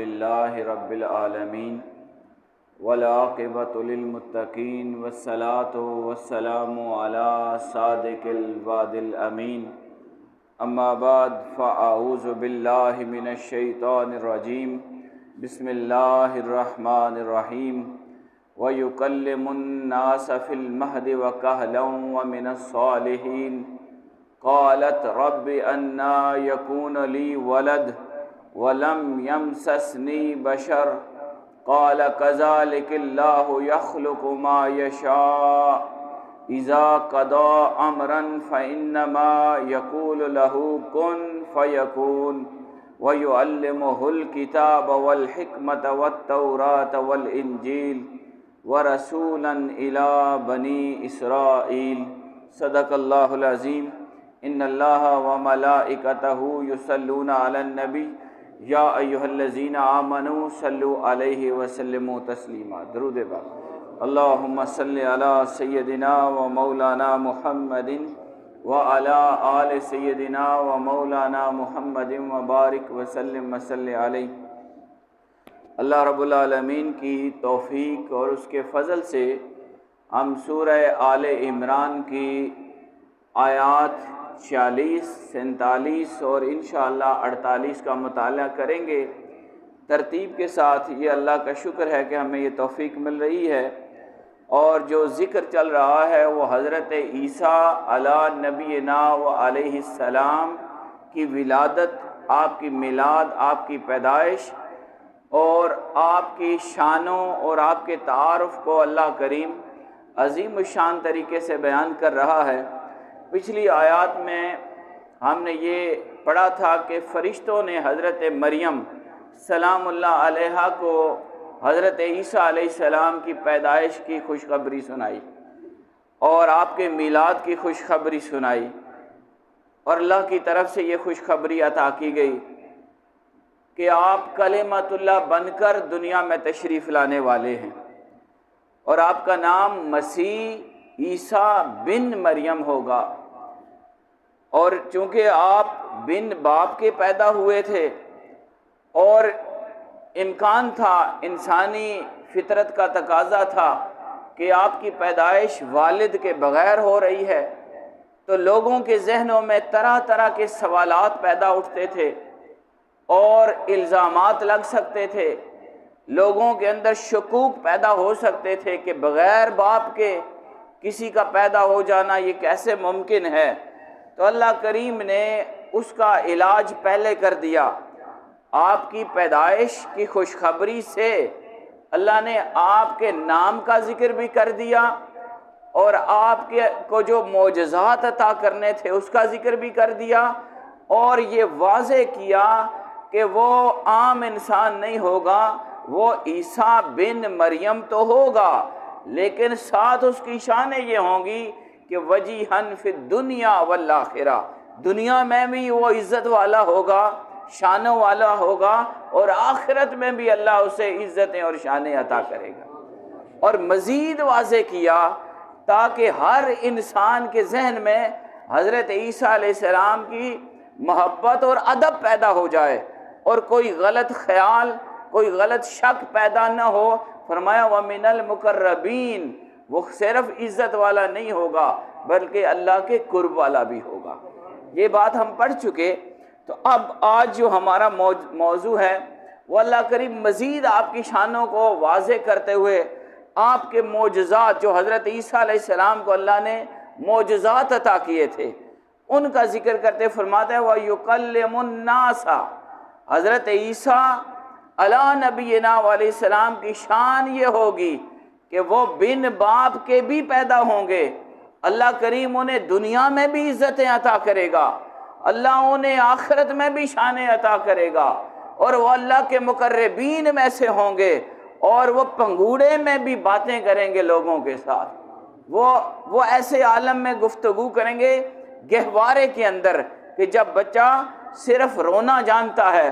لله رب العالمين والعاقبة للمتقين والصلاة والسلام على صادق الوعد الأمين أما بعد فأعوذ بالله من الشيطان الرجيم بسم الله الرحمن الرحيم ويكلم الناس في المهد وكهلا ومن الصالحين قالت رب أنى يكون لي ولد ولم يمسسني بشر قال كذلك الله يخلق ما يشاء إذا قضى أمرا فإنما يقول له كن فيكون ويعلمه الكتاب والحكمة والتوراة والإنجيل ورسولا إلى بني إسرائيل صدق الله العظيم ان اللہ وملائکتہ یصلون علی النبی یا ایھا الذین آمنوا صلوا علیہ وسلموا تسلیما۔ درود پاک۔ اللہم صلی علی سیدنا و مولانا محمد وعلی آل سیدنا و مولانا محمد وبارک وسلم وصلی علیہ۔ اللہ رب العالمین کی توفیق اور اس کے فضل سے ہم سورہ آل عمران کی آیات 46، 47 اور انشاءاللہ 48 کا مطالعہ کریں گے ترتیب کے ساتھ۔ یہ اللہ کا شکر ہے کہ ہمیں یہ توفیق مل رہی ہے، اور جو ذکر چل رہا ہے وہ حضرت عیسیٰ علی نبینا و علیہ السلام کی ولادت، آپ کی میلاد، آپ کی پیدائش اور آپ کی شانوں اور آپ کے تعارف کو اللہ کریم عظیم الشان طریقے سے بیان کر رہا ہے۔ پچھلی آیات میں ہم نے یہ پڑھا تھا کہ فرشتوں نے حضرت مریم سلام اللہ علیہا کو حضرت عیسیٰ علیہ السلام کی پیدائش کی خوشخبری سنائی اور آپ کے میلاد کی خوشخبری سنائی، اور اللہ کی طرف سے یہ خوشخبری عطا کی گئی کہ آپ کلمۃ اللہ بن کر دنیا میں تشریف لانے والے ہیں، اور آپ کا نام مسیح عیسیٰ بن مریم ہوگا۔ اور چونکہ آپ بن باپ کے پیدا ہوئے تھے اور امکان تھا، انسانی فطرت کا تقاضا تھا کہ آپ کی پیدائش والد کے بغیر ہو رہی ہے، تو لوگوں کے ذہنوں میں طرح طرح کے سوالات پیدا اٹھتے تھے اور الزامات لگ سکتے تھے، لوگوں کے اندر شکوک پیدا ہو سکتے تھے کہ بغیر باپ کے کسی کا پیدا ہو جانا یہ کیسے ممکن ہے۔ تو اللہ کریم نے اس کا علاج پہلے کر دیا۔ آپ کی پیدائش کی خوشخبری سے اللہ نے آپ کے نام کا ذکر بھی کر دیا، اور آپ کے کو جو معجزات عطا کرنے تھے اس کا ذکر بھی کر دیا، اور یہ واضح کیا کہ وہ عام انسان نہیں ہوگا، وہ عیسیٰ بن مریم تو ہوگا، لیکن ساتھ اس کی شانیں یہ ہوں گی کہ وجیہن فی الدنیا والآخرہ، دنیا میں بھی وہ عزت والا ہوگا، شانوں والا ہوگا، اور آخرت میں بھی اللہ اسے عزتیں اور شانیں عطا کرے گا۔ اور مزید واضح کیا تاکہ ہر انسان کے ذہن میں حضرت عیسیٰ علیہ السلام کی محبت اور ادب پیدا ہو جائے، اور کوئی غلط خیال، کوئی غلط شک پیدا نہ ہو۔ فرمایا وَمِنَ الْمُقَرَّبِينَ، وہ صرف عزت والا نہیں ہوگا بلکہ اللہ کے قرب والا بھی ہوگا۔ یہ بات ہم پڑھ چکے۔ تو اب آج جو ہمارا موضوع ہے وہ اللہ کریم مزید آپ کی شانوں کو واضح کرتے ہوئے آپ کے معجزات، جو حضرت عیسیٰ علیہ السلام کو اللہ نے معجزات عطا کیے تھے، ان کا ذکر کرتے فرماتے ہیں وَيُكَلِّمُ النَّاسَ، حضرت عیسیٰ علی نبینا علیہ السلام کی شان یہ ہوگی کہ وہ بن باپ کے بھی پیدا ہوں گے، اللہ کریم انہیں دنیا میں بھی عزتیں عطا کرے گا، اللہ انہیں آخرت میں بھی شانیں عطا کرے گا، اور وہ اللہ کے مقربین میں سے ہوں گے، اور وہ پنگوڑے میں بھی باتیں کریں گے لوگوں کے ساتھ، وہ ایسے عالم میں گفتگو کریں گے گہوارے کے اندر کہ جب بچہ صرف رونا جانتا ہے،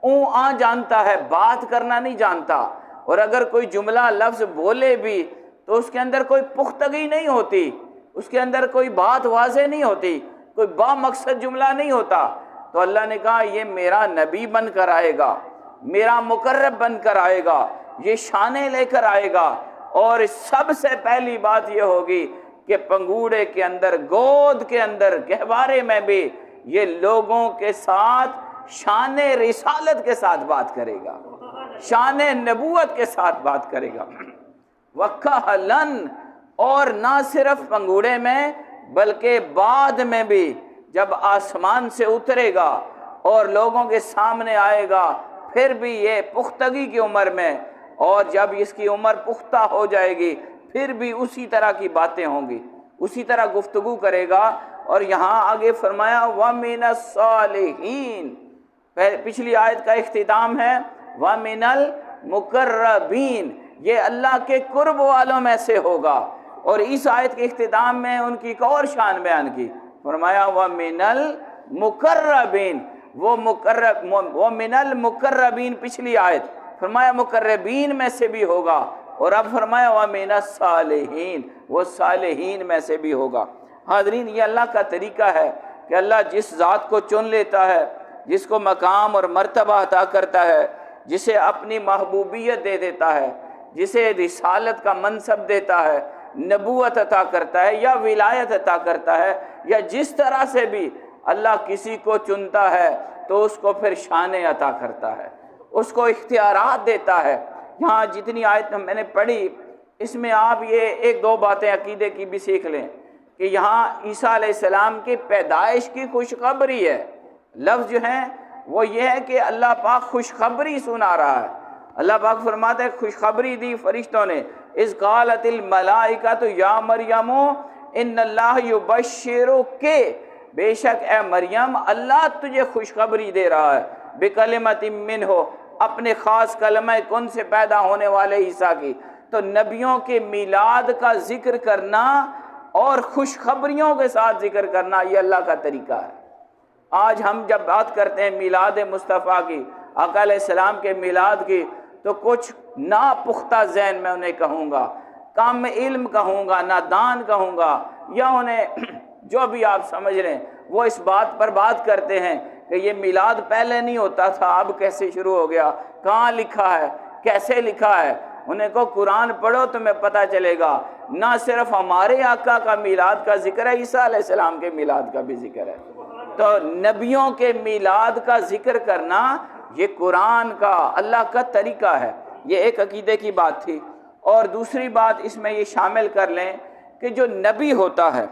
اوں آ جانتا ہے، بات کرنا نہیں جانتا، اور اگر کوئی جملہ لفظ بولے بھی تو اس کے اندر کوئی پختگی نہیں ہوتی، اس کے اندر کوئی بات واضح نہیں ہوتی، کوئی با مقصد جملہ نہیں ہوتا، تو اللہ نے کہا یہ میرا نبی بن کر آئے گا، میرا مقرب بن کر آئے گا، یہ شانیں لے کر آئے گا، اور سب سے پہلی بات یہ ہوگی کہ پنگوڑے کے اندر، گود کے اندر، گہوارے میں بھی یہ لوگوں کے ساتھ شان رسالت کے ساتھ بات کرے گا، شان نبوت کے ساتھ بات کرے گا۔ وَكَهْلًا، اور نہ صرف پنگوڑے میں بلکہ بعد میں بھی جب آسمان سے اترے گا اور لوگوں کے سامنے آئے گا، پھر بھی یہ پختگی کی عمر میں، اور جب اس کی عمر پختہ ہو جائے گی پھر بھی اسی طرح کی باتیں ہوں گی، اسی طرح گفتگو کرے گا۔ اور یہاں آگے فرمایا وَمِنَ الصَّالِحِينَ، پچھلی آیت کا اختتام ہے وَمِنَ الْمُقَرَّبِينَ، یہ اللہ کے قرب والوں میں سے ہوگا۔ اور اس آیت کے اختتام میں ان کی ایک اور شان بیان کی، فرمایا وَمِنَ الْمُقَرَّبِينَ، وَمِنَ الْمُقَرَّبِينَ پچھلی آیت، فرمایا مقربین میں سے بھی ہوگا، اور اب فرمایا وَمِنَ الصَّالِحِينَ، وہ صالحین میں سے بھی ہوگا۔ حاضرین، یہ اللہ کا طریقہ ہے کہ اللہ جس ذات کو چن لیتا ہے، جس کو مقام اور مرتبہ عطا کرتا ہے، جسے اپنی محبوبیت دے دیتا ہے، جسے رسالت کا منصب دیتا ہے، نبوت عطا کرتا ہے یا ولایت عطا کرتا ہے، یا جس طرح سے بھی اللہ کسی کو چنتا ہے تو اس کو پھر شانیں عطا کرتا ہے، اس کو اختیارات دیتا ہے۔ یہاں جتنی آیت میں نے پڑھی، اس میں آپ یہ ایک دو باتیں عقیدے کی بھی سیکھ لیں کہ یہاں عیسیٰ علیہ السلام کی پیدائش کی خوشخبری ہے۔ لفظ جو ہیں وہ یہ ہے کہ اللہ پاک خوشخبری سنا رہا ہے۔ اللہ پاک فرماتے ہیں خوشخبری دی فرشتوں نے، اذ قالت الملائکۃ یا مریم ان اللہ یبشرک، بے شک اے مریم اللہ تجھے خوشخبری دے رہا ہے، بکلمۃ منہ، اپنے خاص کلمہ کن سے پیدا ہونے والے عیسیٰ کی۔ تو نبیوں کے میلاد کا ذکر کرنا اور خوشخبریوں کے ساتھ ذکر کرنا یہ اللہ کا طریقہ ہے۔ آج ہم جب بات کرتے ہیں میلاد مصطفیٰ کی، آقا علیہ السلام کے میلاد کی، تو کچھ ناپختہ ذہن میں انہیں کہوں گا، کم علم کہوں گا، نادان کہوں گا، یا انہیں جو بھی آپ سمجھ رہے ہیں، وہ اس بات پر بات کرتے ہیں کہ یہ میلاد پہلے نہیں ہوتا تھا، اب کیسے شروع ہو گیا، کہاں لکھا ہے، کیسے لکھا ہے۔ انہیں کو قرآن پڑھو تمہیں پتہ چلے گا، نہ صرف ہمارے آقا کا میلاد کا ذکر ہے، عیسیٰ علیہ السلام کے میلاد کا بھی ذکر ہے۔ تو نبیوں کے میلاد کا ذکر کرنا یہ قرآن کا، اللہ کا طریقہ ہے۔ یہ ایک عقیدے کی بات تھی۔ اور دوسری بات اس میں یہ شامل کر لیں کہ جو نبی ہوتا ہے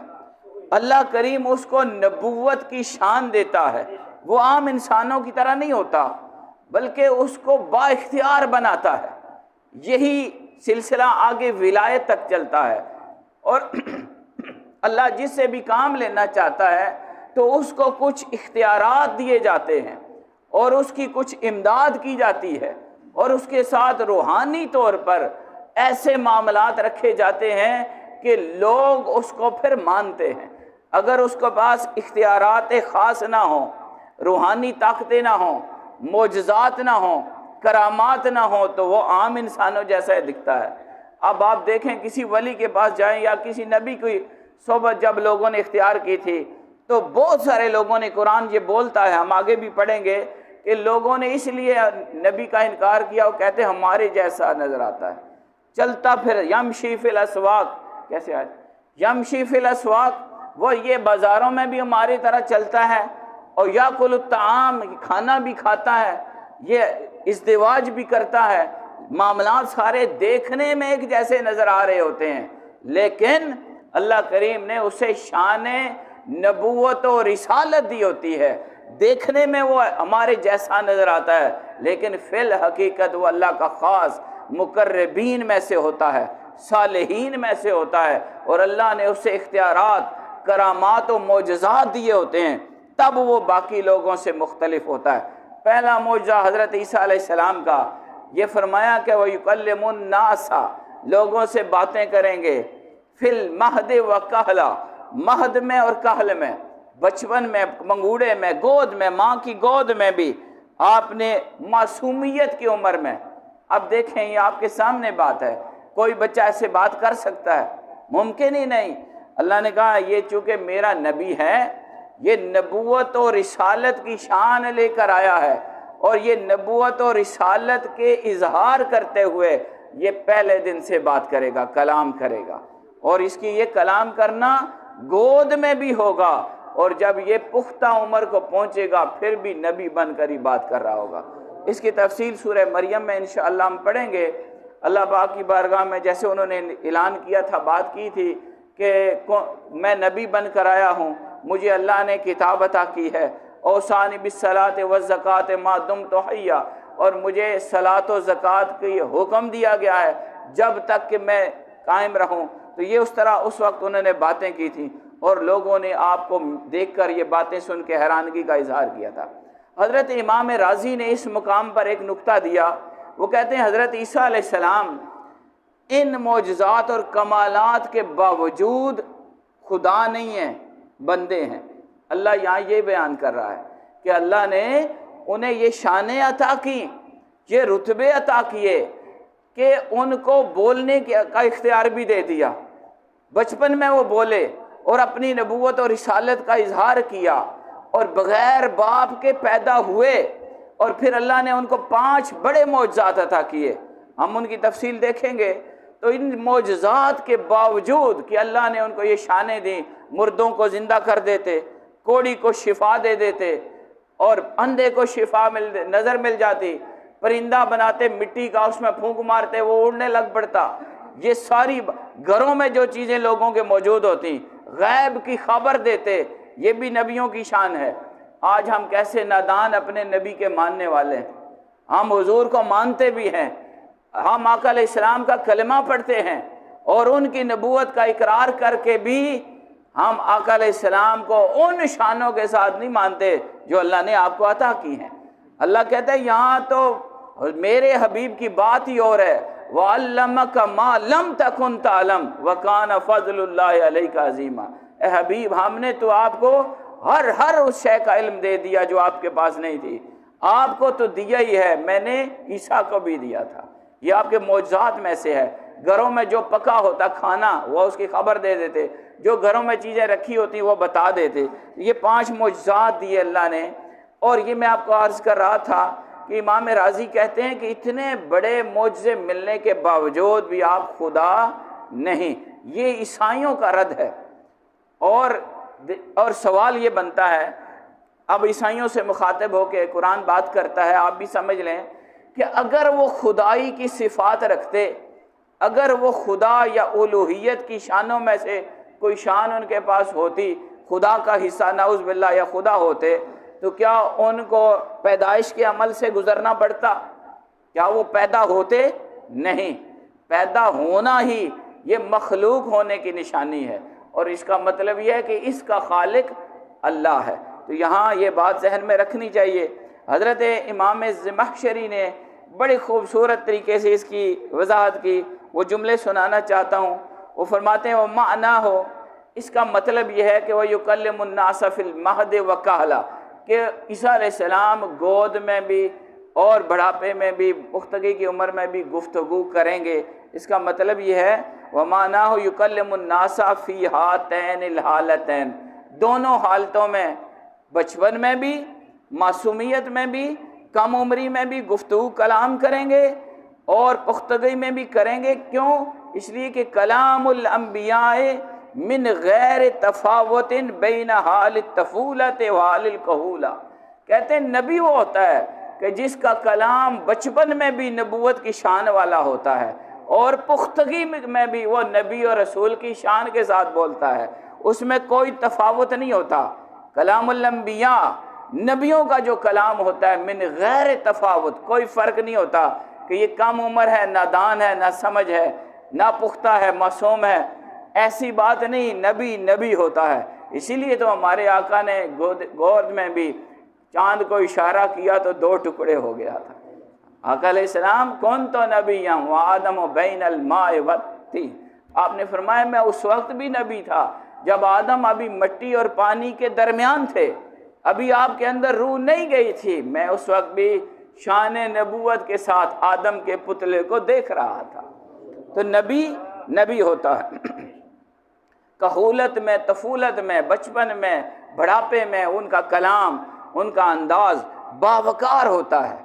اللہ کریم اس کو نبوت کی شان دیتا ہے، وہ عام انسانوں کی طرح نہیں ہوتا بلکہ اس کو با اختیار بناتا ہے۔ یہی سلسلہ آگے ولایت تک چلتا ہے، اور اللہ جس سے بھی کام لینا چاہتا ہے تو اس کو کچھ اختیارات دیے جاتے ہیں اور اس کی کچھ امداد کی جاتی ہے، اور اس کے ساتھ روحانی طور پر ایسے معاملات رکھے جاتے ہیں کہ لوگ اس کو پھر مانتے ہیں۔ اگر اس کے پاس اختیارات خاص نہ ہوں، روحانی طاقتیں نہ ہوں، معجزات نہ ہوں، کرامات نہ ہوں، تو وہ عام انسانوں جیسا ہی دکھتا ہے۔ اب آپ دیکھیں کسی ولی کے پاس جائیں یا کسی نبی کی صحبت جب لوگوں نے اختیار کی تھی تو بہت سارے لوگوں نے، قرآن یہ بولتا ہے، ہم آگے بھی پڑھیں گے کہ لوگوں نے اس لیے نبی کا انکار کیا، وہ کہتے ہمارے جیسا نظر آتا ہے، چلتا پھر یمشی فی الاسواق، کیسے آئے یمشی فی الاسواق، وہ یہ بازاروں میں بھی ہماری طرح چلتا ہے، اور یاکل الطعام، کھانا بھی کھاتا ہے، یہ ازدواج بھی کرتا ہے، معاملات سارے دیکھنے میں ایک جیسے نظر آ رہے ہوتے ہیں، لیکن اللہ کریم نے اسے شان نبوت و رسالت دی ہوتی ہے۔ دیکھنے میں وہ ہمارے جیسا نظر آتا ہے، لیکن فی الحقیقت وہ اللہ کا خاص مقربین میں سے ہوتا ہے، صالحین میں سے ہوتا ہے، اور اللہ نے اسے اختیارات، کرامات و معجزات دیے ہوتے ہیں، تب وہ باقی لوگوں سے مختلف ہوتا ہے۔ پہلا معجزہ حضرت عیسیٰ علیہ السلام کا یہ فرمایا کہ وہ یکلم الناس، لوگوں سے باتیں کریں گے، فی المہد و کہلا، مہد میں اور کہل میں، بچپن میں، منگوڑے میں، گود میں، ماں کی گود میں بھی، آپ نے معصومیت کی عمر میں۔ اب دیکھیں یہ آپ کے سامنے بات ہے، کوئی بچہ ایسے بات کر سکتا ہے؟ ممکن ہی نہیں۔ اللہ نے کہا یہ چونکہ میرا نبی ہے، یہ نبوت و رسالت کی شان لے کر آیا ہے، اور یہ نبوت اور رسالت کے اظہار کرتے ہوئے یہ پہلے دن سے بات کرے گا، کلام کرے گا، اور اس کی یہ کلام کرنا گود میں بھی ہوگا، اور جب یہ پختہ عمر کو پہنچے گا پھر بھی نبی بن کر ہی بات کر رہا ہوگا۔ اس کی تفصیل سورہ مریم میں انشاءاللہ ہم پڑھیں گے۔ اللہ پاک کی بارگاہ میں جیسے انہوں نے اعلان کیا تھا، بات کی تھی کہ میں نبی بن کر آیا ہوں، مجھے اللہ نے کتاب عطا کی ہے، اوصانی بالصلاۃ والزکوٰۃ ما دمت حیا، اور مجھے صلاۃ و زکوٰۃ کی حکم دیا گیا ہے جب تک کہ میں قائم رہوں۔ تو یہ اس طرح اس وقت انہوں نے باتیں کی تھیں، اور لوگوں نے آپ کو دیکھ کر یہ باتیں سن کے حیرانگی کا اظہار کیا تھا۔ حضرت امام رازی نے اس مقام پر ایک نکتہ دیا، وہ کہتے ہیں حضرت عیسیٰ علیہ السلام ان معجزات اور کمالات کے باوجود خدا نہیں ہیں، بندے ہیں۔ اللہ یہاں یہ بیان کر رہا ہے کہ اللہ نے انہیں یہ شانیں عطا کی، یہ رتبے عطا کیے کہ ان کو بولنے کا اختیار بھی دے دیا۔ بچپن میں وہ بولے اور اپنی نبوت اور رسالت کا اظہار کیا، اور بغیر باپ کے پیدا ہوئے، اور پھر اللہ نے ان کو 5 بڑے معجزات عطا کیے۔ ہم ان کی تفصیل دیکھیں گے۔ تو ان معجزات کے باوجود کہ اللہ نے ان کو یہ شانیں دیں، مردوں کو زندہ کر دیتے، کوڑی کو شفا دے دیتے، اور اندھے کو شفا نظر مل جاتی، پرندہ بناتے مٹی کا، اس میں پھونک مارتے وہ اڑنے لگ پڑتا۔ یہ ساری گھروں میں جو چیزیں لوگوں کے موجود ہوتی، غیب کی خبر دیتے، یہ بھی نبیوں کی شان ہے۔ آج ہم کیسے نادان اپنے نبی کے ماننے والے ہیں، ہم حضور کو مانتے بھی ہیں، ہم آقا علیہ السلام کا کلمہ پڑھتے ہیں، اور ان کی نبوت کا اقرار کر کے بھی ہم آقا علیہ السلام کو ان شانوں کے ساتھ نہیں مانتے جو اللہ نے آپ کو عطا کی ہیں۔ اللہ کہتا ہے یہاں تو میرے حبیب کی بات ہی اور ہے، وَعَلَّمَكَ مَا لَمْ تَكُنْ تَعْلَمْ وَكَانَ فَضْلُ اللَّهِ عَلَيْكَ عَظِيمًا۔ اے حبیب، ہم نے تو آپ کو ہر اس شے کا علم دے دیا جو آپ کے پاس نہیں تھی، آپ کو تو دیا ہی ہے، میں نے عیسیٰ کو بھی دیا تھا۔ یہ آپ کے معجزات میں سے ہے۔ گھروں میں جو پکا ہوتا کھانا وہ اس کی خبر دے دیتے، جو گھروں میں چیزیں رکھی ہوتی وہ بتا دیتے۔ یہ 5 معجزات دیے اللہ نے۔ اور یہ میں آپ کو عرض کر رہا تھا کہ امام رازی کہتے ہیں کہ اتنے بڑے معجزے ملنے کے باوجود بھی آپ خدا نہیں، یہ عیسائیوں کا رد ہے۔ اور سوال یہ بنتا ہے، اب عیسائیوں سے مخاطب ہو کے قرآن بات کرتا ہے، آپ بھی سمجھ لیں کہ اگر وہ خدائی کی صفات رکھتے، اگر وہ خدا یا الوہیت کی شانوں میں سے کوئی شان ان کے پاس ہوتی، خدا کا حصہ نعوذ باللہ یا خدا ہوتے، تو کیا ان کو پیدائش کے عمل سے گزرنا پڑتا؟ کیا وہ پیدا ہوتے؟ نہیں، پیدا ہونا ہی یہ مخلوق ہونے کی نشانی ہے، اور اس کا مطلب یہ ہے کہ اس کا خالق اللہ ہے۔ تو یہاں یہ بات ذہن میں رکھنی چاہیے۔ حضرت امام زمخشری نے بڑی خوبصورت طریقے سے اس کی وضاحت کی، وہ جملے سنانا چاہتا ہوں۔ وہ فرماتے ہیں وہ معنی ہو، اس کا مطلب یہ ہے کہ وہ یکلم الناس فی المہد وکہلا، کہ عیسیٰ علیہ السلام گود میں بھی اور بڑھاپے میں بھی، پختگی کی عمر میں بھی گفتگو کریں گے۔ اس کا مطلب یہ ہے وَمَعْنَاهُ يُكَلِّمُ النَّاسَ فِي هَاتَيْنِ الْحَالَتَيْنِ، دونوں حالتوں میں، بچپن میں بھی، معصومیت میں بھی، کم عمری میں بھی گفتگو کلام کریں گے، اور پختگی میں بھی کریں گے۔ کیوں؟ اس لیے کہ کلام الانبیاء من غیر تفاوت بین حال الطفولۃ وحال الکہولہ، کہتے ہیں نبی وہ ہوتا ہے کہ جس کا کلام بچپن میں بھی نبوت کی شان والا ہوتا ہے، اور پختگی میں بھی وہ نبی اور رسول کی شان کے ساتھ بولتا ہے، اس میں کوئی تفاوت نہیں ہوتا۔ کلام الانبیاء، نبیوں کا جو کلام ہوتا ہے، من غیر تفاوت، کوئی فرق نہیں ہوتا کہ یہ کم عمر ہے، نادان ہے، نہ سمجھ ہے، نہ پختہ ہے، معصوم ہے، ایسی بات نہیں، نبی نبی ہوتا ہے۔ اسی لیے تو ہمارے آقا نے گود میں بھی چاند کو اشارہ کیا تو 2 ٹکڑے ہو گیا تھا۔ آقا علیہ السلام کون تو نبی ہوں وآدم بین الماء والطین، آپ نے فرمایا میں اس وقت بھی نبی تھا جب آدم ابھی مٹی اور پانی کے درمیان تھے، ابھی آپ کے اندر روح نہیں گئی تھی، میں اس وقت بھی شان نبوت کے ساتھ آدم کے پتلے کو دیکھ رہا تھا۔ تو نبی نبی ہوتا ہے، کہولت میں، طفولت میں، بچپن میں، بڑھاپے میں ان کا کلام، ان کا انداز باوقار ہوتا ہے،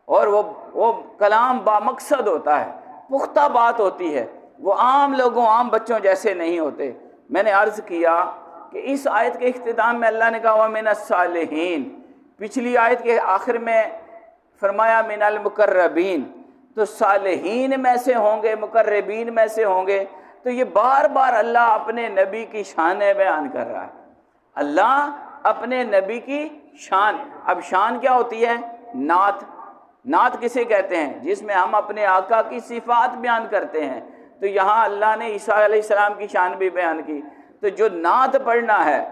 اور وہ کلام با مقصد ہوتا ہے، پختہ بات ہوتی ہے، وہ عام لوگوں عام بچوں جیسے نہیں ہوتے۔ میں نے عرض کیا کہ اس آیت کے اختتام میں اللہ نے کہا وَمِنَ الصَّالِحِينَ، پچھلی آیت کے آخر میں فرمایا من المقربین، تو صالحین میں سے ہوں گے، مقربین میں سے ہوں گے۔ تو یہ بار بار اللہ اپنے نبی کی شان بیان کر رہا ہے، اللہ اپنے نبی کی شان۔ اب شان کیا ہوتی ہے؟ نعت۔ نعت کسے کہتے ہیں؟ جس میں ہم اپنے آقا کی صفات بیان کرتے ہیں۔ تو یہاں اللہ نے عیسیٰ علیہ السلام کی شان بھی بیان کی۔ تو جو نعت پڑھنا ہے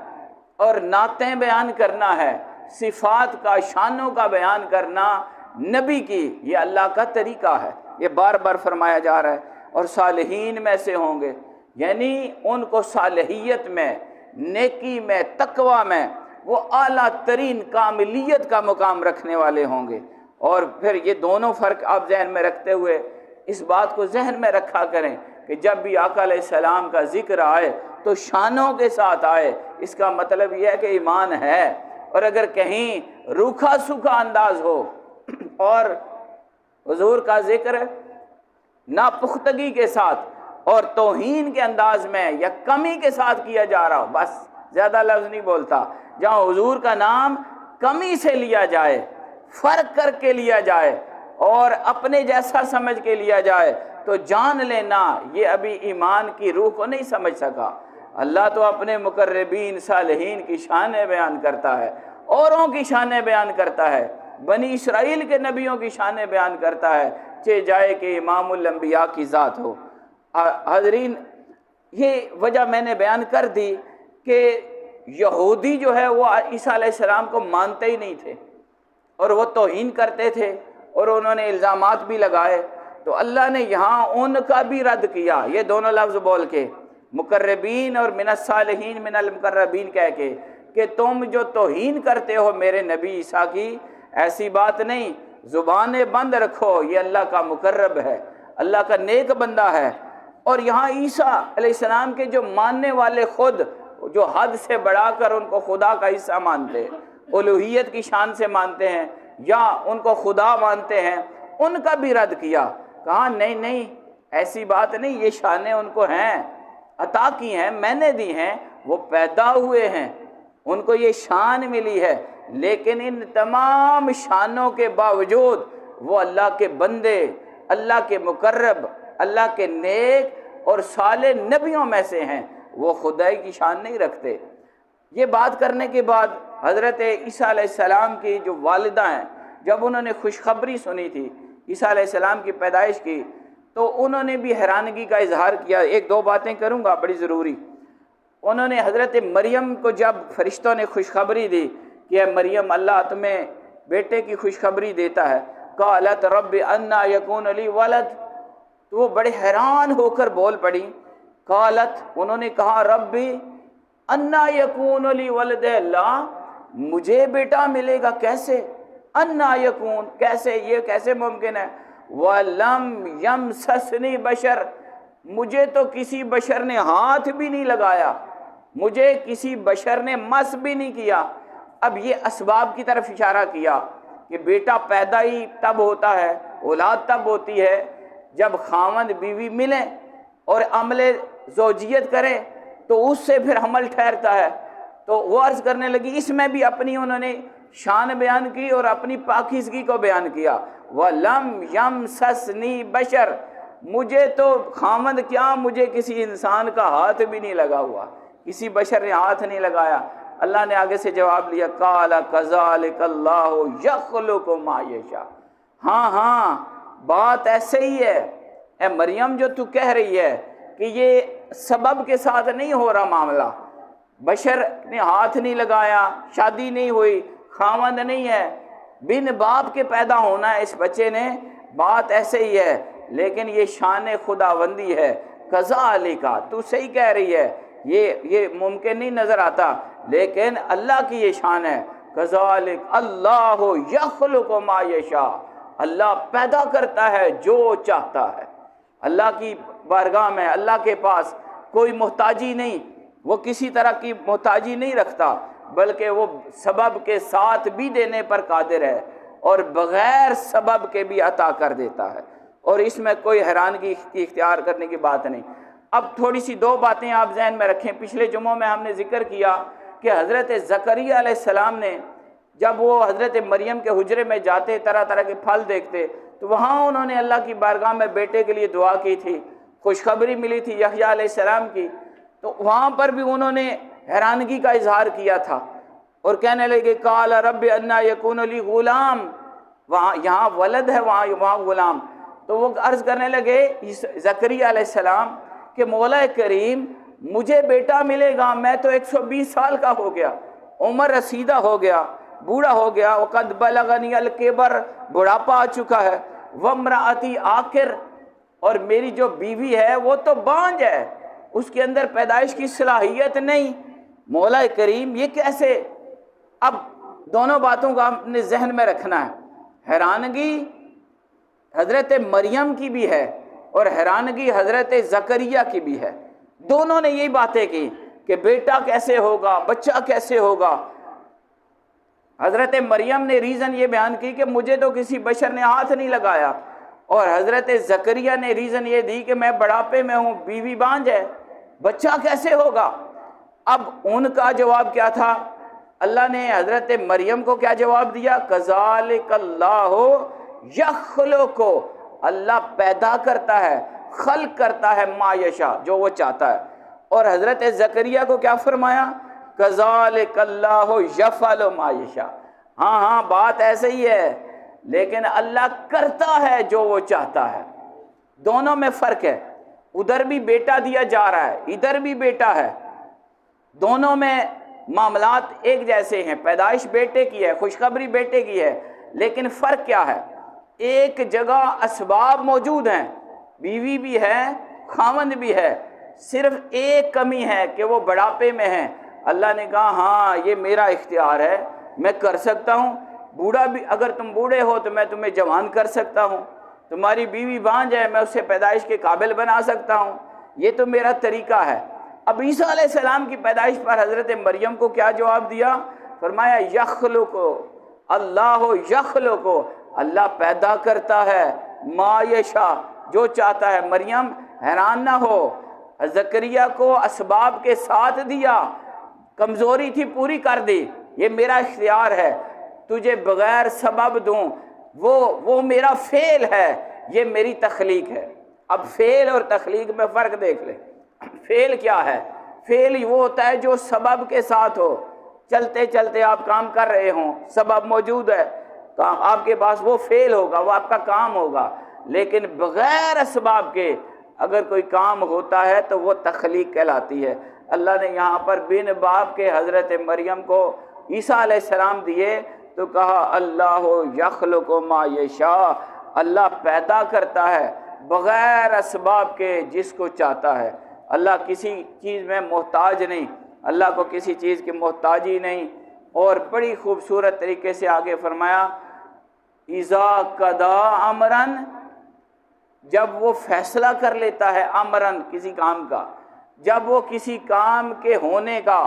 اور نعتیں بیان کرنا ہے، صفات کا، شانوں کا بیان کرنا نبی کی، یہ اللہ کا طریقہ ہے، یہ بار بار فرمایا جا رہا ہے۔ اور صالحین میں سے ہوں گے، یعنی ان کو صالحیت میں، نیکی میں، تقوی میں وہ اعلیٰ ترین کاملیت کا مقام رکھنے والے ہوں گے۔ اور پھر یہ دونوں فرق آپ ذہن میں رکھتے ہوئے اس بات کو ذہن میں رکھا کریں کہ جب بھی آقا علیہ السلام کا ذکر آئے تو شانوں کے ساتھ آئے، اس کا مطلب یہ ہے کہ ایمان ہے۔ اور اگر کہیں روکھا سوکھا انداز ہو اور حضور کا ذکر ناپختگی کے ساتھ اور توہین کے انداز میں یا کمی کے ساتھ کیا جا رہا ہو، بس زیادہ لفظ نہیں بولتا، جہاں حضور کا نام کمی سے لیا جائے، فرق کر کے لیا جائے اور اپنے جیسا سمجھ کے لیا جائے، تو جان لینا یہ ابھی ایمان کی روح کو نہیں سمجھ سکا۔ اللہ تو اپنے مقربین صالحین کی شانیں بیان کرتا ہے، اوروں کی شانیں بیان کرتا ہے، بنی اسرائیل کے نبیوں کی شانیں بیان کرتا ہے، چہ جائے کہ امام الانبیاء کی ذات ہو۔ حاضرین، یہ وجہ میں نے بیان کر دی کہ یہودی جو ہے وہ عیسیٰ علیہ السلام کو مانتے ہی نہیں تھے اور وہ توہین کرتے تھے اور انہوں نے الزامات بھی لگائے۔ تو اللہ نے یہاں ان کا بھی رد کیا، یہ دونوں لفظ بول کے، مقربین اور من الصالحین من المقربین کہہ کے، کہ تم جو توہین کرتے ہو میرے نبی عیسیٰ کی، ایسی بات نہیں، زبانیں بند رکھو، یہ اللہ کا مقرب ہے، اللہ کا نیک بندہ ہے۔ اور یہاں عیسیٰ علیہ السلام کے جو ماننے والے خود جو حد سے بڑھا کر ان کو خدا کا حصہ مانتے ہیں، الوہیت کی شان سے مانتے ہیں یا ان کو خدا مانتے ہیں، ان کا بھی رد کیا، کہا نہیں نہیں ایسی بات نہیں، یہ شانیں ان کو ہیں، عطا کی ہیں، میں نے دی ہیں، وہ پیدا ہوئے ہیں، ان کو یہ شان ملی ہے، لیکن ان تمام شانوں کے باوجود وہ اللہ کے بندے، اللہ کے مقرب، اللہ کے نیک اور صالح نبیوں میں سے ہیں، وہ خدائی کی شان نہیں رکھتے۔ یہ بات کرنے کے بعد حضرت عیسیٰ علیہ السلام کی جو والدہ ہیں، جب انہوں نے خوشخبری سنی تھی عیسیٰ علیہ السلام کی پیدائش کی، تو انہوں نے بھی حیرانگی کا اظہار کیا۔ ایک دو باتیں کروں گا بڑی ضروری۔ انہوں نے حضرت مریم کو جب فرشتوں نے خوشخبری دی کہ اے مریم اللہ تمہیں بیٹے کی خوشخبری دیتا ہے، قالت رب انا یکون لی ولد، تو وہ بڑے حیران ہو کر بول پڑی، قالت، انہوں نے کہا ربی انا یکون لی ولد، اللہ مجھے بیٹا ملے گا کیسے؟ انا یکون، کیسے، یہ کیسے ممکن ہے؟ وَلَمْ يَمْسَسْنِي بَشَرٌ، مجھے تو کسی بشر نے ہاتھ بھی نہیں لگایا، مجھے کسی بشر نے مس بھی نہیں کیا۔ اب یہ اسباب کی طرف اشارہ کیا کہ بیٹا پیدا ہی تب ہوتا ہے، اولاد تب ہوتی ہے جب خاوند بیوی ملیں اور عمل زوجیت کریں تو اس سے پھر حمل ٹھہرتا ہے۔ تو وہ عرض کرنے لگی، اس میں بھی اپنی انہوں نے شان بیان کی اور اپنی پاکیزگی کو بیان کیا۔ وَلَمْ يَمْسَسْنِي بَشَرٌ، مجھے تو خاوند کیا، مجھے کسی انسان کا ہاتھ بھی نہیں لگا ہوا، کسی بشر نے ہاتھ نہیں لگایا۔ اللہ نے آگے سے جواب لیا، قَالَ كَذَلِكَ اللَّهُ يَخْلُقُ مَا يَشَاءُ، ہاں ہاں بات ایسے ہی ہے اے مریم جو تو کہہ رہی ہے کہ یہ سبب کے ساتھ نہیں ہو رہا معاملہ، بشر نے ہاتھ نہیں لگایا، شادی نہیں ہوئی، خاوند نہیں ہے، بن باپ کے پیدا ہونا ہے اس بچے نے، بات ایسے ہی ہے، لیکن یہ شان خداوندی ہے۔ کذالک، تو صحیح کہہ رہی ہے، یہ ممکن نہیں نظر آتا، لیکن اللہ کی یہ شان ہے۔ کذالک اللہ یخلق ما یشاء، اللہ پیدا کرتا ہے جو چاہتا ہے۔ اللہ کی بارگاہ میں، اللہ کے پاس کوئی محتاجی نہیں، وہ کسی طرح کی محتاجی نہیں رکھتا، بلکہ وہ سبب کے ساتھ بھی دینے پر قادر ہے اور بغیر سبب کے بھی عطا کر دیتا ہے، اور اس میں کوئی حیرانگی کی اختیار کرنے کی بات نہیں۔ اب تھوڑی سی دو باتیں آپ ذہن میں رکھیں۔ پچھلے جمعوں میں ہم نے ذکر کیا کہ حضرت زکریا علیہ السلام نے جب وہ حضرت مریم کے حجرے میں جاتے، طرح طرح کے پھل دیکھتے، تو وہاں انہوں نے اللہ کی بارگاہ میں بیٹے کے لیے دعا کی تھی، خوشخبری ملی تھی یحییٰ علیہ السلام کی، تو وہاں پر بھی انہوں نے حیرانگی کا اظہار کیا تھا اور کہنے لگے قال رب انا یکون لی غلام، وہاں یہاں ولد ہے، وہاں غلام، تو وہ عرض کرنے لگے زکریا علیہ السلام کہ مولا کریم مجھے بیٹا ملے گا، میں تو 120 سال کا ہو گیا، عمر رسیدہ ہو گیا، بوڑھا ہو گیا، وقد بلغنی الکبر، بڑھاپا آ چکا ہے، وامرأتی عاقر، اور میری جو بیوی ہے وہ تو بانجھ ہے، اس کے اندر پیدائش کی صلاحیت نہیں، مولا کریم یہ کیسے؟ اب دونوں باتوں کو آپ نے ذہن میں رکھنا ہے، حیرانگی حضرت مریم کی بھی ہے اور حیرانگی حضرت زکریا کی بھی ہے، دونوں نے یہی باتیں کی کہ بیٹا کیسے ہوگا، بچہ کیسے ہوگا۔ حضرت مریم نے ریزن یہ بیان کی کہ مجھے تو کسی بشر نے ہاتھ نہیں لگایا، اور حضرت زکریا نے ریزن یہ دی کہ میں بڑھاپے میں ہوں، بیوی بانجھ ہے، بچہ کیسے ہوگا؟ اب ان کا جواب کیا تھا؟ اللہ نے حضرت مریم کو کیا جواب دیا؟ کذالک اللہ یخلق، اللہ پیدا کرتا ہے، خلق کرتا ہے، ما یشاء، جو وہ چاہتا ہے۔ اور حضرت زکریا کو کیا فرمایا؟ کذالک اللہ یفعل ما یشاء، ہاں بات ایسے ہی ہے، لیکن اللہ کرتا ہے جو وہ چاہتا ہے۔ دونوں میں فرق ہے، ادھر بھی بیٹا دیا جا رہا ہے، ادھر بھی بیٹا ہے، دونوں میں معاملات ایک جیسے ہیں، پیدائش بیٹے کی ہے، خوشخبری بیٹے کی ہے، لیکن فرق کیا ہے؟ ایک جگہ اسباب موجود ہیں، بیوی بھی ہے، خاوند بھی ہے، صرف ایک کمی ہے کہ وہ بڑھاپے میں ہیں۔ اللہ نے کہا ہاں یہ میرا اختیار ہے، میں کر سکتا ہوں، بوڑھا بھی، اگر تم بوڑھے ہو تو میں تمہیں جوان کر سکتا ہوں، تمہاری بیوی بانجھ ہے، میں اسے پیدائش کے قابل بنا سکتا ہوں، یہ تو میرا طریقہ ہے۔ اب عیسیٰ علیہ السلام کی پیدائش پر حضرت مریم کو کیا جواب دیا؟ فرمایا یخلق اللہ یخلق، اللہ پیدا کرتا ہے، ما یشاء، جو چاہتا ہے۔ مریم حیران نہ ہو، زکریا کو اسباب کے ساتھ دیا، کمزوری تھی پوری کر دی، یہ میرا اختیار ہے، تجھے بغیر سبب دوں وہ میرا فعل ہے، یہ میری تخلیق ہے۔ اب فعل اور تخلیق میں فرق دیکھ لیں۔ فعل کیا ہے؟ فعل وہ ہوتا ہے جو سبب کے ساتھ ہو، چلتے چلتے آپ کام کر رہے ہوں، سبب موجود ہے تو آپ کے پاس وہ فعل ہوگا، وہ آپ کا کام ہوگا، لیکن بغیر اسباب کے اگر کوئی کام ہوتا ہے تو وہ تخلیق کہلاتی ہے۔ اللہ نے یہاں پر بن باپ کے حضرت مریم کو عیسیٰ علیہ السلام دیے تو کہا اللہ یخلق ما یشاء، اللہ پیدا کرتا ہے بغیر اسباب کے جس کو چاہتا ہے۔ اللہ کسی چیز میں محتاج نہیں، اللہ کو کسی چیز کی محتاجی نہیں۔ اور بڑی خوبصورت طریقے سے آگے فرمایا اذا قضا امرن، جب وہ فیصلہ کر لیتا ہے، امرن کسی کام کا، جب وہ کسی کام کے ہونے کا،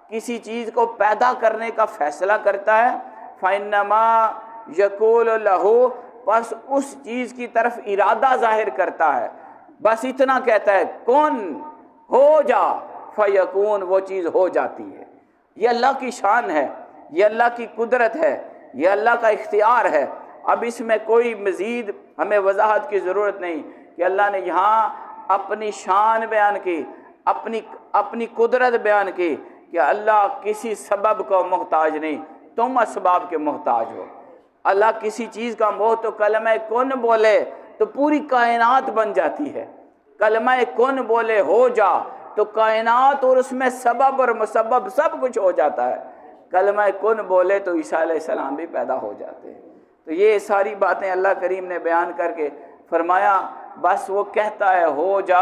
کسی چیز کو پیدا کرنے کا فیصلہ کرتا ہے، فَإِنَّمَا يَقُولُ لَهُ، بس اس چیز کی طرف ارادہ ظاہر کرتا ہے، بس اتنا کہتا ہے کون ہو جا، فَيَكُونُ، وہ چیز ہو جاتی ہے۔ یہ اللہ کی شان ہے، یہ اللہ کی قدرت ہے، یہ اللہ کا اختیار ہے۔ اب اس میں کوئی مزید ہمیں وضاحت کی ضرورت نہیں کہ اللہ نے یہاں اپنی شان بیان کی، اپنی قدرت بیان کی کہ اللہ کسی سبب کو محتاج نہیں، تم اسباب کے محتاج ہو۔ اللہ کسی چیز کا تو کلمہ کن بولے تو پوری کائنات بن جاتی ہے، کلمہ کن بولے ہو جا تو کائنات اور اس میں سبب اور مسبب سب کچھ ہو جاتا ہے، کلمہ کن بولے تو عیسیٰ علیہ السلام بھی پیدا ہو جاتے ہیں۔ تو یہ ساری باتیں اللہ کریم نے بیان کر کے فرمایا بس وہ کہتا ہے ہو جا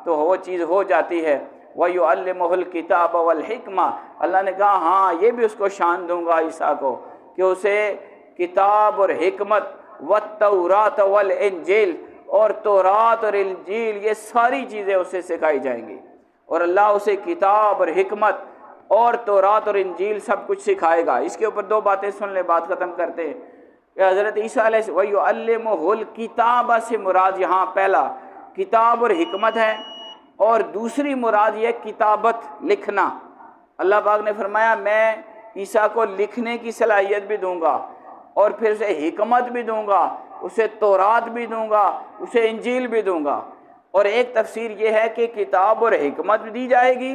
تو وہ چیز ہو جاتی ہے۔ وَيُعَلِّمُهُ الْكِتَابَ وَالْحِكْمَةَ، اللہ نے کہا ہاں یہ بھی اس کو شان دوں گا عیسیٰ کو کہ اسے کتاب اور حکمت، وَالتَّوْرَاةَ وَالْإِنْجِيلَ، اور تورات اور انجیل، یہ ساری چیزیں اسے سکھائی جائیں گی، اور اللہ اسے کتاب اور حکمت اور تورات اور انجیل سب کچھ سکھائے گا۔ اس کے اوپر دو باتیں سن لیں، بات ختم کرتے ہیں کہ حضرت عیسیٰ علیہ وَيُعَلِّمُهُ الْكِتَابَ سے مراد یہاں پہلا کتاب اور حکمت ہے، اور دوسری مراد یہ کتابت، لکھنا۔ اللہ پاک نے فرمایا میں عیسیٰ کو لکھنے کی صلاحیت بھی دوں گا، اور پھر اسے حکمت بھی دوں گا، اسے تورات بھی دوں گا، اسے انجیل بھی دوں گا۔ اور ایک تفسیر یہ ہے کہ کتاب اور حکمت دی جائے گی،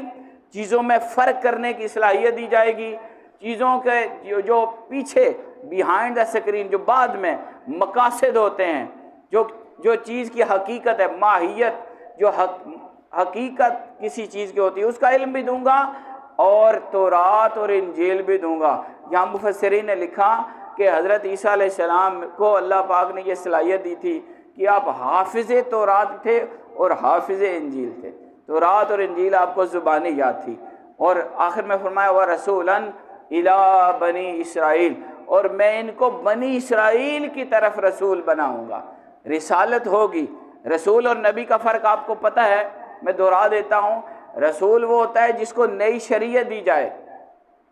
چیزوں میں فرق کرنے کی صلاحیت دی جائے گی، چیزوں کے جو پیچھے بیہائنڈ دا سکرین، جو بعد میں مقاصد ہوتے ہیں، جو چیز کی حقیقت ہے، ماہیت، جو حقیقت کسی چیز کی ہوتی ہے، اس کا علم بھی دوں گا، اور تورات اور انجیل بھی دوں گا۔ یہاں مفسرین نے لکھا کہ حضرت عیسیٰ علیہ السلام کو اللہ پاک نے یہ صلاحیت دی تھی کہ آپ حافظ تورات تھے اور حافظ انجیل تھے۔ تورات اور انجیل آپ کو زبانی یاد تھی، اور آخر میں فرمایا وَرَسُولًا إِلَىٰ بنی اسرائیل، اور میں ان کو بنی اسرائیل کی طرف رسول بناؤں گا۔ رسالت ہوگی۔ رسول اور نبی کا فرق آپ کو پتہ ہے، میں دہرا دیتا ہوں۔ رسول وہ ہوتا ہے جس کو نئی شریعت دی جائے،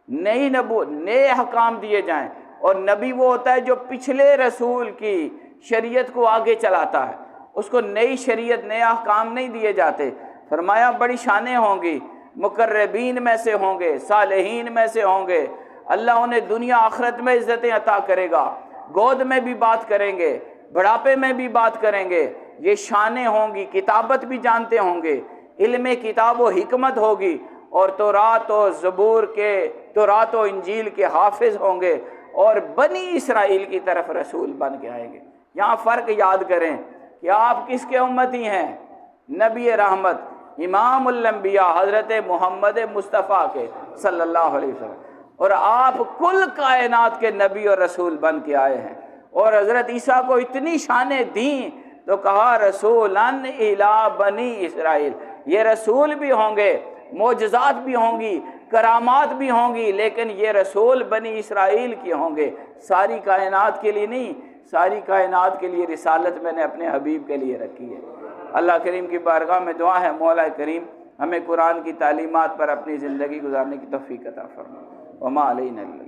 نئے احکام دیے جائیں، اور نبی وہ ہوتا ہے جو پچھلے رسول کی شریعت کو آگے چلاتا ہے، اس کو نئی شریعت، نئے احکام نہیں دیے جاتے۔ فرمایا بڑی شانیں ہوں گی، مقربین میں سے ہوں گے، صالحین میں سے ہوں گے، اللہ انہیں دنیا آخرت میں عزتیں عطا کرے گا، گود میں بھی بات کریں گے، بڑھاپے میں بھی بات کریں گے، یہ شانیں ہوں گی، کتابت بھی جانتے ہوں گے، علم کتاب و حکمت ہوگی، اور تورات و زبور کے، تورات و انجیل کے حافظ ہوں گے، اور بنی اسرائیل کی طرف رسول بن کے آئیں گے۔ یہاں فرق یاد کریں کہ آپ کس کے امتی ہیں؟ نبی رحمت، امام الانبیاء حضرت محمد مصطفیٰ کے صلی اللہ علیہ وسلم، اور آپ کل کائنات کے نبی اور رسول بن کے آئے ہیں۔ اور حضرت عیسیٰ کو اتنی شانیں دیں تو کہا رسولاً الی بنی اسرائیل، یہ رسول بھی ہوں گے، معجزات بھی ہوں گی، کرامات بھی ہوں گی، لیکن یہ رسول بنی اسرائیل کی ہوں گے، ساری کائنات کے لیے نہیں۔ ساری کائنات کے لیے رسالت میں نے اپنے حبیب کے لیے رکھی ہے۔ اللہ کریم کی بارگاہ میں دعا ہے مولا کریم ہمیں قرآن کی تعلیمات پر اپنی زندگی گزارنے کی توفیق عطا فرمائے۔ وما علینا الا